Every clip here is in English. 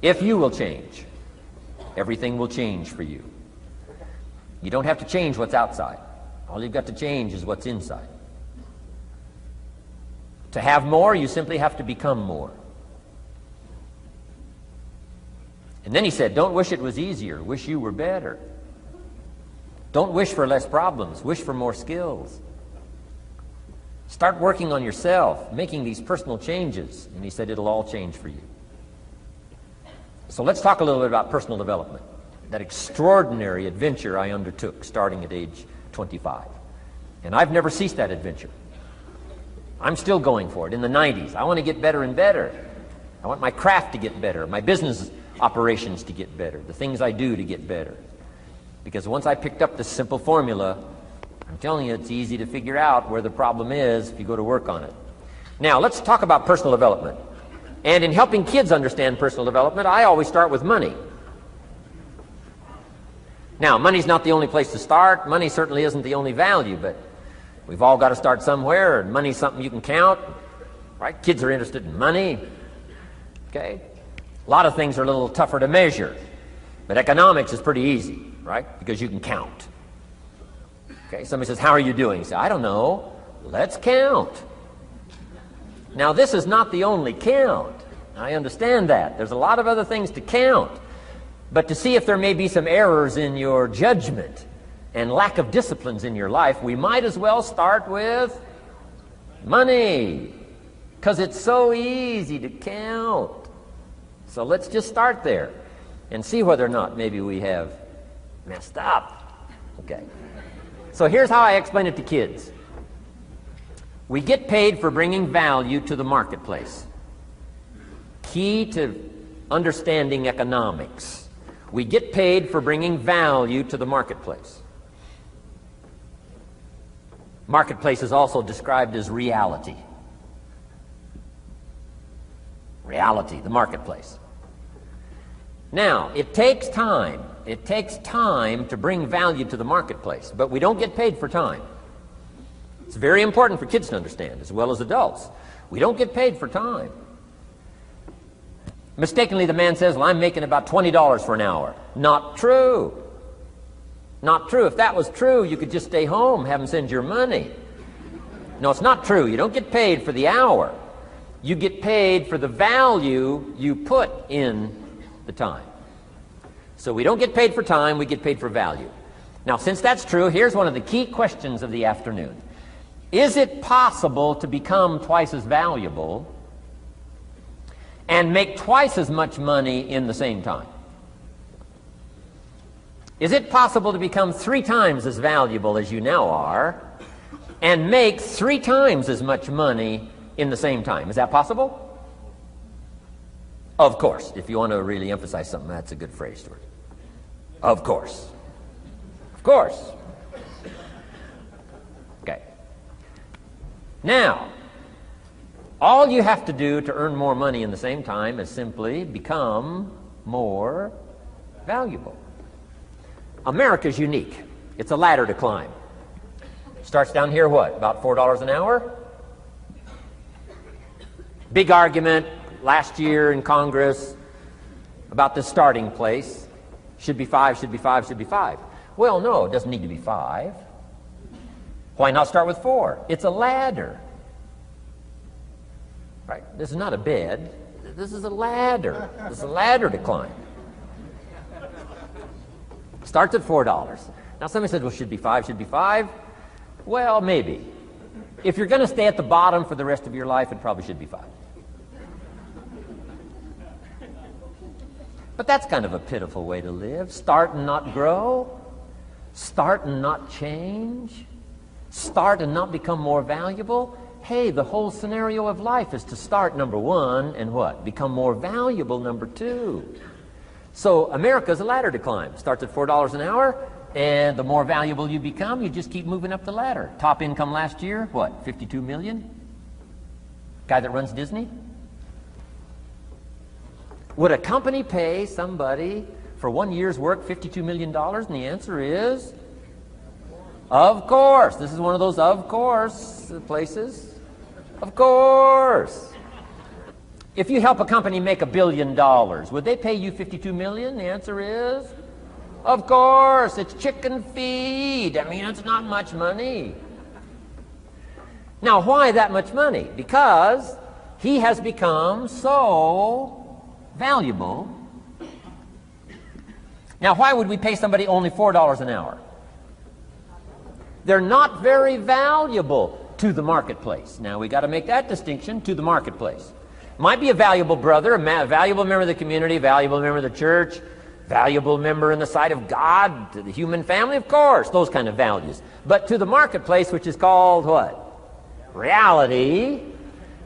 If you will change, everything will change for you. You don't have to change what's outside. All you've got to change is what's inside. To have more, you simply have to become more. And then he said, don't wish it was easier. Wish you were better. Don't wish for less problems. Wish for more skills. Start working on yourself, making these personal changes. And he said, it'll all change for you. So let's talk a little bit about personal development. That extraordinary adventure I undertook starting at age 25. And I've never ceased that adventure. I'm still going for it. In the 90s, I want to get better and better. I want my craft to get better, my business operations to get better, the things I do to get better. Because once I picked up this simple formula, I'm telling you, it's easy to figure out where the problem is if you go to work on it. Now, let's talk about personal development. And in helping kids understand personal development, I always start with money. Now, money's not the only place to start. Money certainly isn't the only value, but we've all got to start somewhere, and money's something you can count, right? Kids are interested in money, okay? A lot of things are a little tougher to measure, but economics is pretty easy, right? Because you can count. Okay, somebody says, how are you doing? You say, I don't know. Let's count. Now, this is not the only count. I understand that. There's a lot of other things to count. But to see if there may be some errors in your judgment and lack of disciplines in your life, we might as well start with money, because it's so easy to count. So let's just start there and see whether or not maybe we have messed up. Okay. So here's how I explain it to kids. We get paid for bringing value to the marketplace. Key to understanding economics. We get paid for bringing value to the marketplace. Marketplace is also described as reality. Reality, the marketplace. Now, it takes time. It takes time to bring value to the marketplace, but we don't get paid for time. It's very important for kids to understand, as well as adults. We don't get paid for time. Mistakenly, the man says, well, I'm making about $20 for an hour. Not true. Not true. If that was true, you could just stay home, have them send your money. No, it's not true. You don't get paid for the hour. You get paid for the value you put in the time. So we don't get paid for time, we get paid for value. Now, since that's true, here's one of the key questions of the afternoon. Is it possible to become twice as valuable and make twice as much money in the same time? Is it possible to become 3 times as valuable as you now are and make 3 times as much money in the same time? Is that possible? Of course. If you want to really emphasize something, that's a good phrase, Stuart. Of course. Of course. Okay. Now, all you have to do to earn more money in the same time is simply become more valuable. America's unique. It's a ladder to climb. Starts down here, what, about $4 an hour? Big argument last year in Congress about the starting place. Should be 5, should be 5, should be 5. Well, no, it doesn't need to be 5. Why not start with 4? It's a ladder. Right? This is not a bed. This is a ladder. This is a ladder to climb. Starts at $4. Now somebody said, well, should be 5, should be 5. Well, maybe. If you're going to stay at the bottom for the rest of your life, it probably should be 5. But that's kind of a pitiful way to live. Start and not grow. Start and not change. Start and not become more valuable. Hey, the whole scenario of life is to start, number 1, and what? Become more valuable, number 2. So America's a ladder to climb. Starts at $4 an hour, and the more valuable you become, you just keep moving up the ladder. Top income last year, what, 52 million? Guy that runs Disney? Would a company pay somebody for 1 year's work $52 million? And the answer is, of course. This is one of those of course places. Of course. If you help a company make $1 billion, would they pay you $52 million? The answer is, of course, it's chicken feed. I mean, it's not much money. Now, why that much money? Because he has become so valuable. Now, why would we pay somebody only $4 an hour? They're not very valuable to the marketplace. Now, we got to make that distinction, to the marketplace. Might be a valuable brother, a valuable member of the community, a valuable member of the church, valuable member in the sight of God, to the human family, of course, those kind of values. But to the marketplace, which is called what? Reality.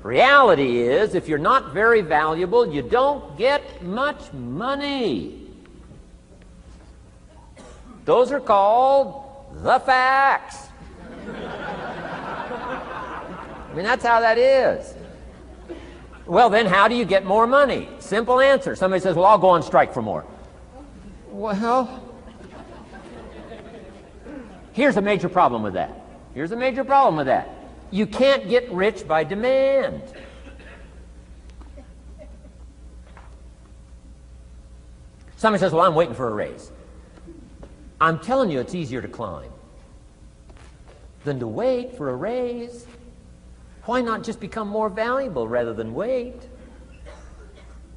Reality is, if you're not very valuable, you don't get much money. Those are called the facts. I mean, that's how that is. Well, then, how do you get more money? Simple answer. Somebody says, well, I'll go on strike for more. Well, here's a major problem with that. Here's a major problem with that. You can't get rich by demand. Somebody says, well, I'm waiting for a raise. I'm telling you, it's easier to climb than to wait for a raise. Why not just become more valuable rather than wait?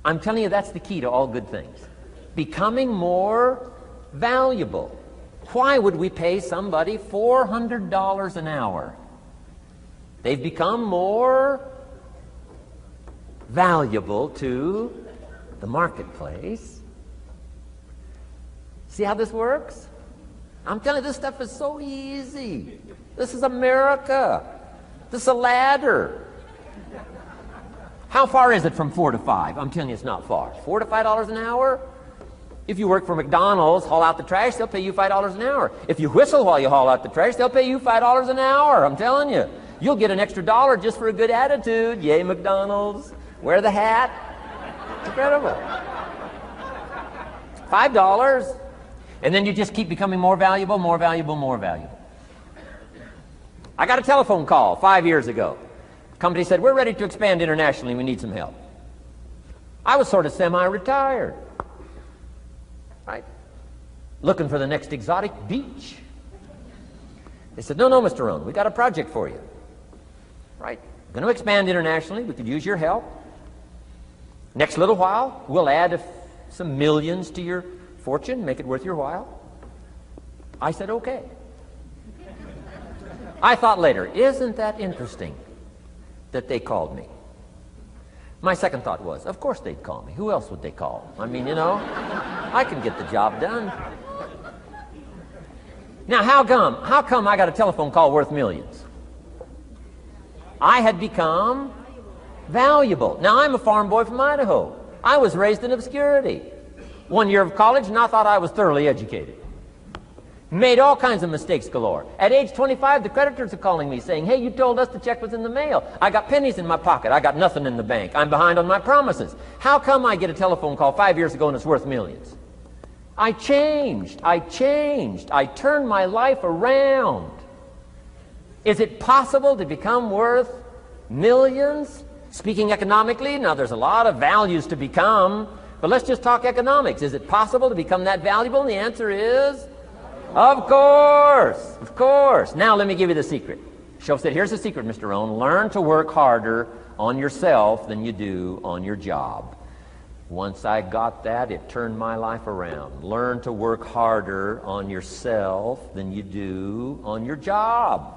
I'm telling you, that's the key to all good things. Becoming more valuable. Why would we pay somebody $400 an hour? They've become more valuable to the marketplace. See how this works? I'm telling you, this stuff is so easy. This is America. This is a ladder. How far is it from 4 to 5? I'm telling you, it's not far. $4 to $5 an hour? If you work for McDonald's, haul out the trash, they'll pay you $5 an hour. If you whistle while you haul out the trash, they'll pay you $5 an hour. I'm telling you. You'll get an extra $1 just for a good attitude. Yay, McDonald's. Wear the hat. It's incredible. $5. And then you just keep becoming more valuable, more valuable, more valuable. I got a telephone call 5 years ago. The company said, we're ready to expand internationally. We need some help. I was sort of semi-retired. Right? Looking for the next exotic beach. They said, no, Mr. Rohn, we got a project for you. Right? Going to expand internationally. We could use your help. Next little while, we'll add some millions to your fortune, make it worth your while. I said, okay. I thought later, isn't that interesting that they called me? My second thought was, of course they'd call me. Who else would they call? I mean, you know, I can get the job done. Now, how come I got a telephone call worth millions? I had become valuable. Now, I'm a farm boy from Idaho. I was raised in obscurity. 1 year of college, and I thought I was thoroughly educated. Made all kinds of mistakes galore. At age 25, the creditors are calling me saying, hey, you told us the check was in the mail. I got pennies in my pocket. I got nothing in the bank. I'm behind on my promises. How come I get a telephone call 5 years ago and it's worth millions? I changed. I turned my life around. Is it possible to become worth millions? Speaking economically, now there's a lot of values to become, but let's just talk economics. Is it possible to become that valuable? And the answer is, of course, of course. Now let me give you the secret. Shoaff said, here's the secret, Mr. Rohn. Learn to work harder on yourself than you do on your job. Once I got that, it turned my life around. Learn to work harder on yourself than you do on your job.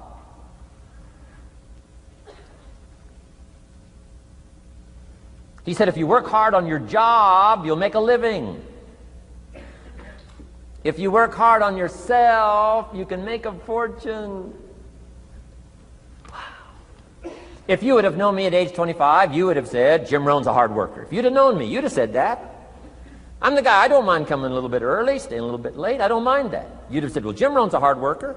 He said, if you work hard on your job, you'll make a living. If you work hard on yourself, you can make a fortune. Wow. If you would have known me at age 25, you would have said, Jim Rohn's a hard worker. If you'd have known me, you'd have said that. I'm the guy, I don't mind coming a little bit early, staying a little bit late. I don't mind that. You'd have said, well, Jim Rohn's a hard worker.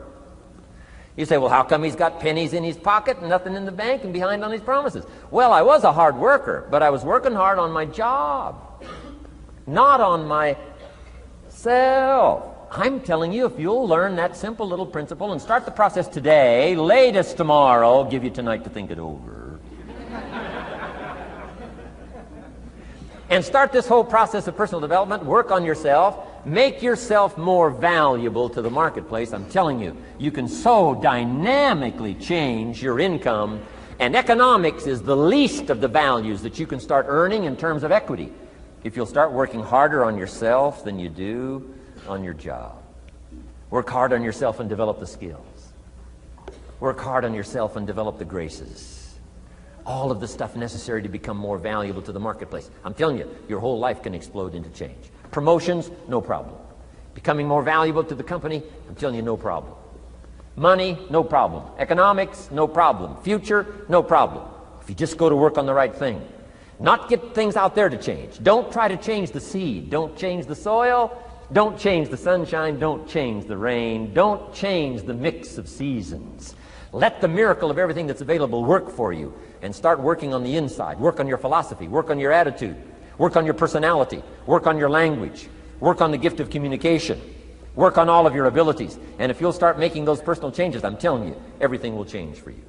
You say, well, how come he's got pennies in his pocket and nothing in the bank and behind on his promises? Well, I was a hard worker, but I was working hard on my job, not on myself. I'm telling you, if you'll learn that simple little principle and start the process today, latest tomorrow, I'll give you tonight to think it over. and start this whole process of personal development. Work on yourself. Make yourself more valuable to the marketplace. I'm telling you, you can so dynamically change your income, and economics is the least of the values that you can start earning in terms of equity if you'll start working harder on yourself than you do on your job. Work hard on yourself and develop the skills. Work hard on yourself and develop the graces. All of the stuff necessary to become more valuable to the marketplace. I'm telling you, your whole life can explode into change. Promotions, no problem. Becoming more valuable to the company, I'm telling you, no problem. Money, no problem. Economics, no problem. Future, no problem. If you just go to work on the right thing. Not get things out there to change. Don't try to change the seed. Don't change the soil. Don't change the sunshine. Don't change the rain. Don't change the mix of seasons. Let the miracle of everything that's available work for you, and start working on the inside. Work on your philosophy. Work on your attitude. Work on your personality. Work on your language. Work on the gift of communication. Work on all of your abilities. And if you'll start making those personal changes, I'm telling you, everything will change for you.